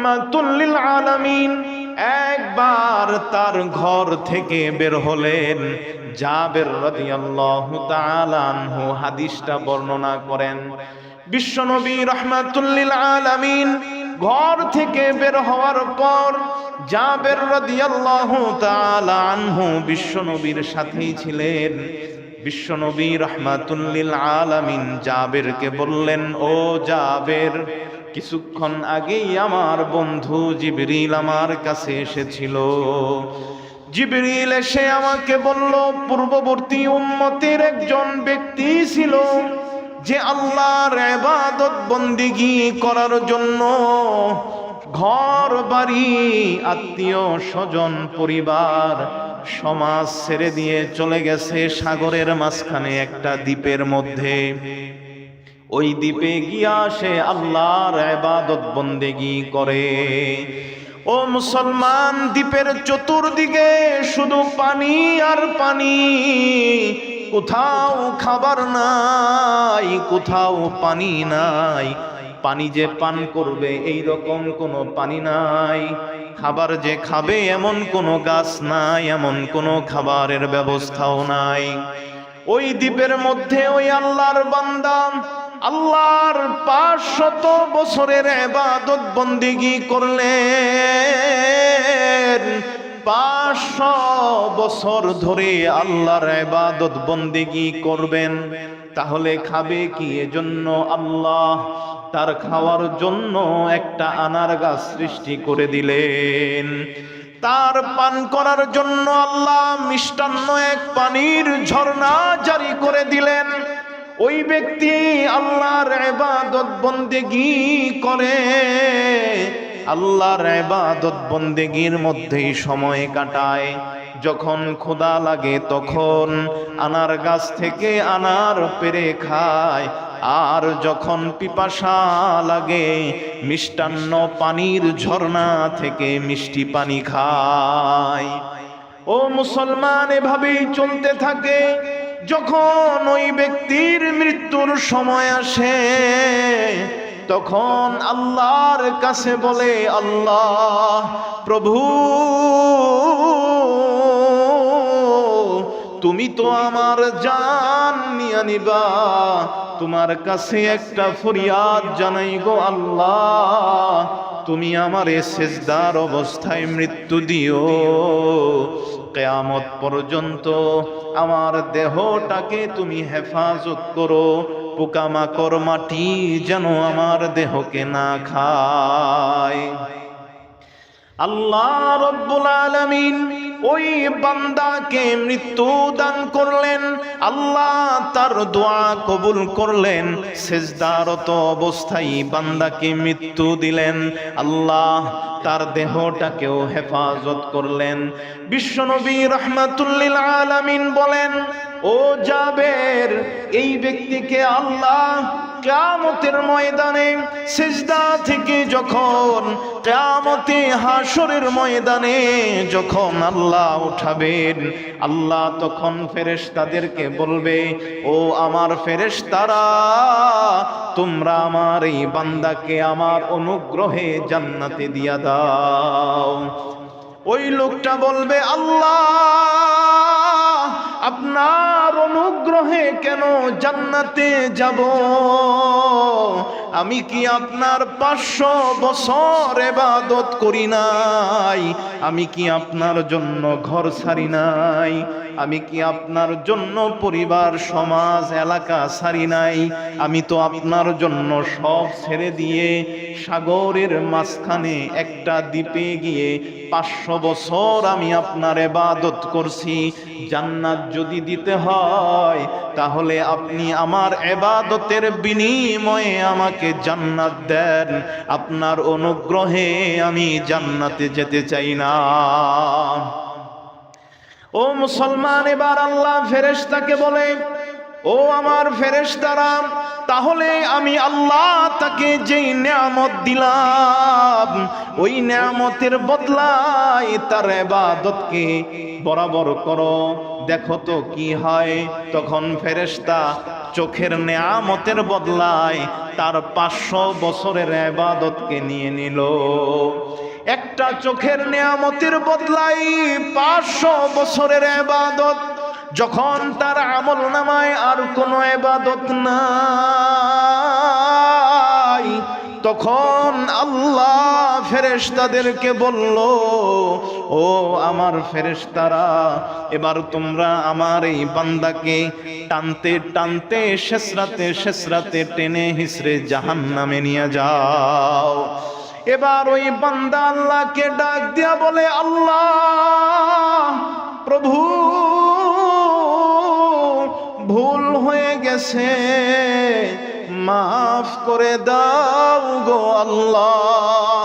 রাহমাতুল লিল আলামিন একবার তার ঘর থেকে বের হলেন। জাবের রাদিয়াল্লাহু তাআলা আনহু হাদিসটা বর্ণনা করেন। বিশ্বনবী রাহমাতুল লিল আলামিন ঘর থেকে বের হওয়ার পর জাবের রাদিয়াল্লাহু তাআলা আনহু বিশ্বনবীর সাথেই ছিলেন। বিশ্বনবী রাহমাতুল লিল আলামিন জাবেরকে বললেন, ও জাবের, কিছুক্ষণ আগেই আমার বন্ধু জিবরিল আমার কাছে এসেছিল। জিবরিল এসে আমাকে বলল, পূর্ববর্তী উম্মতের একজন ব্যক্তি ছিল যে আল্লাহর ইবাদত বন্দেগী করার জন্য ঘর বাড়ি, আত্মীয় স্বজন, পরিবার, সমাজ ছেড়ে দিয়ে চলে গেছে সাগরের মাঝখানে একটা দ্বীপের মধ্যে। ওই দ্বীপে গিয়া সে আল্লাহর ইবাদত বন্দেগী করে। ও মুসলমান, দ্বীপের চতুর্দিকে শুধু পানি আর পানি, কোথাও খাবার নাই, কোথাও পানি নাই। পানি যে পান করবে এই রকম কোনো পানি নাই, খাবার যে খাবে এমন কোনো গাছ নাই, এমন কোনো খাবারের ব্যবস্থাও নাই। ওই দ্বীপের মধ্যে ওই আল্লাহর বান্দা আল্লাহর 500 বছরের ইবাদত বন্দেগী করলেন। 500 বছর ধরে আল্লাহর ইবাদত বন্দেগী করবেন, তাহলে খাবে কি? এজন্য আল্লাহ তার খাওয়ার জন্য একটা আনার গাছ সৃষ্টি করে দিলেন। তার পান করার জন্য আল্লাহ মিষ্টান্ন এক পানির ঝর্ণা জারি করে দিলেন। ওই ব্যক্তি আল্লাহর ইবাদত বন্দেগী করে, আল্লাহর ইবাদত বন্দেগীর মধ্যেই সময় কাটায়। যখন ক্ষুধা লাগে তখন আনার গাছ থেকে আনার পেড়ে খায়, আর যখন পিপাসা লাগে মিষ্টান্ন পানির ঝর্ণা থেকে মিষ্টি পানি খায়। ও মুসলমান, এভাবেই চলতে থাকে। যখন ওই ব্যক্তির মৃত্যুর সময় আসে তখন আল্লাহর কাছে বলে, আল্লাহ প্রভু, তুমি তো আমার জান নিয়ে নিবা, তোমার কাছে একটা ফরিয়াদ জানাই গো আল্লাহ, তুমি আমারে সিজদার অবস্থায় মৃত্যু দিও। কিয়ামত পর্যন্ত আমার দেহটাকে তুমি হেফাজত করো, পোকামাকড় মাটি যেন আমার দেহকে না খায়। আল্লাহ রব্বুল আলামিন ওই বান্দাকে মৃত্যু দান করলেন। আল্লাহ তার দোয়া কবুল করলেন। সিজদারত অবস্থায় বান্দাকে মৃত্যু দিলেন। আল্লাহ তার দেহটাকেও হেফাজত করলেন। বিশ্বনবী রাহমাতুল লিল আলামিন বলেন, ও জাবের, এই ব্যক্তিকে আল্লাহ কিয়ামতের ময়দানে সিজদা থেকে যখন কিয়ামতে হাশরের ময়দানে যখন আল্লাহ উঠাবেন, আল্লাহ তখন ফেরেশতাদেরকে বলবে, ও আমার ফেরেশতারা, তোমরা আমার এই বান্দাকে আমার অনুগ্রহে জান্নাতে দিয়া দাও। ওই লোকটা বলবে, আল্লাহ আপনার অনুগ্রহে কেন জান্নাতে যাব? আমি কি আপনার 500 বছর ইবাদত করি নাই? আমি কি আপনার জন্য ঘর ছাড়ি নাই? আমি কি আপনার জন্য পরিবার, সমাজ, এলাকা ছাড়ি নাই? আমি তো আপনার জন্য সব ছেড়ে দিয়ে সাগরের মাঝখানে একটা দ্বীপে গিয়ে 500 বছর আমি আপনার ইবাদত করছি। জান্নাত যদি দিতে হয় তাহলে আপনি আমার ইবাদতের বিনিময়ে আমাকে জান্নাত দেন। আপনার অনুগ্রহে আমি জান্নাতে যেতে চাই না। ও মুসলমান, এবার আল্লাহ ফেরেশতাকে বলে, ও আমার ফেরেশতারা, তাহলে আমি আল্লাহ তাকে যেই নিয়ামত দিলাম ওই নিয়ামতের বদলায় তার ইবাদতকে বরাবর করো, দেখো তো কি হয়। তখন ফেরেশতা চোখের নিয়ামতের বদলায় তার 500 বছরের ইবাদতকে নিয়ে নিল। একটা চোখের নিয়ামতের বদলাই 500 বছরের ইবাদত। যখন তার আমলনামায় আর কোনো ইবাদত নাই, তখন আল্লাহ ফেরেশতাদেরকে বলল, ও আমার ফেরেশতারা, এবার তোমরা আমার এই বান্দাকে টানতে টানতে শেষরাতে টেনে হিসড়ে জাহান্নামে নিয়ে যাও। এবার ওই বান্দা আল্লাহকে ডাক দিয়া বলে, আল্লাহ প্রভু, ভুল হয়ে গেছে, মাফ করে দাও গো আল্লাহ,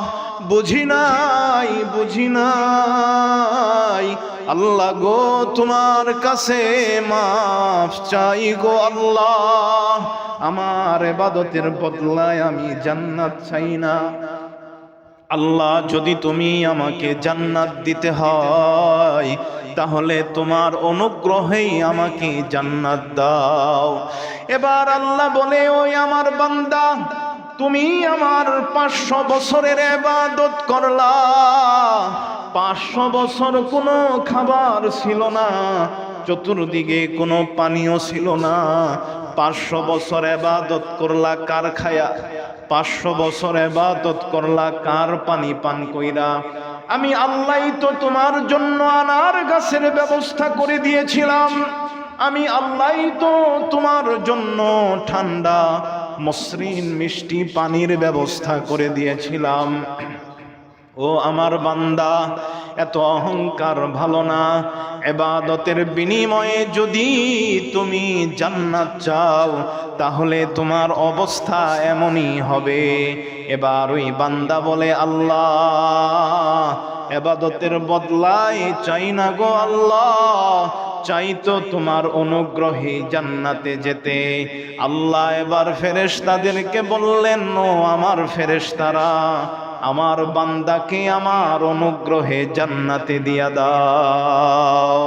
বুঝি নাই আল্লাহ গো, তোমার কাছে মাফ চাই গো আল্লাহ, আমার ইবাদতের বদলায় আমি জান্নাত চাই না। আল্লাহ, যদি তুমি আমাকে জান্নাত দিতে হয় তাহলে তোমার অনুগ্রহেই আমাকে জান্নাত দাও। এবার আল্লাহ বলে, ওই আমার বান্দা, তুমি আমার 500 বছরের ইবাদত করলা, 500 বছর কোনো খাবার ছিল না, চতুর্দিকে কোনো পানীয় ছিল না। 500 বছর ইবাদত করলা কার খায়া? 500 বছর ইবাদত করলা কার পানি পান কইরা? আমি আল্লাহই তো তোমার জন্য আনার গাছের ব্যবস্থা করে দিয়েছিলাম, আমি আল্লাহই তো তোমার জন্য ঠান্ডা মসৃণ মিষ্টি পানির ব্যবস্থা করে দিয়েছিলাম। ও আমার বান্দা, এত অহংকার ভালো না। ইবাদতের বিনিময়ে যদি তুমি জান্নাত চাও তাহলে তোমার অবস্থা এমনই হবে। এবার ওই বান্দা বলে, আল্লাহ ইবাদতের বদলায় চাই না গো আল্লাহ, চাই তো তোমার অনুগ্রহে জান্নাতে যেতে। আল্লাহ এবার ফেরেশতাদেরকে বললেন, ও আমার ফেরেশতারা, আমার বান্দাকে আমার অনুগ্রহে জান্নাতে দিয়া দাও।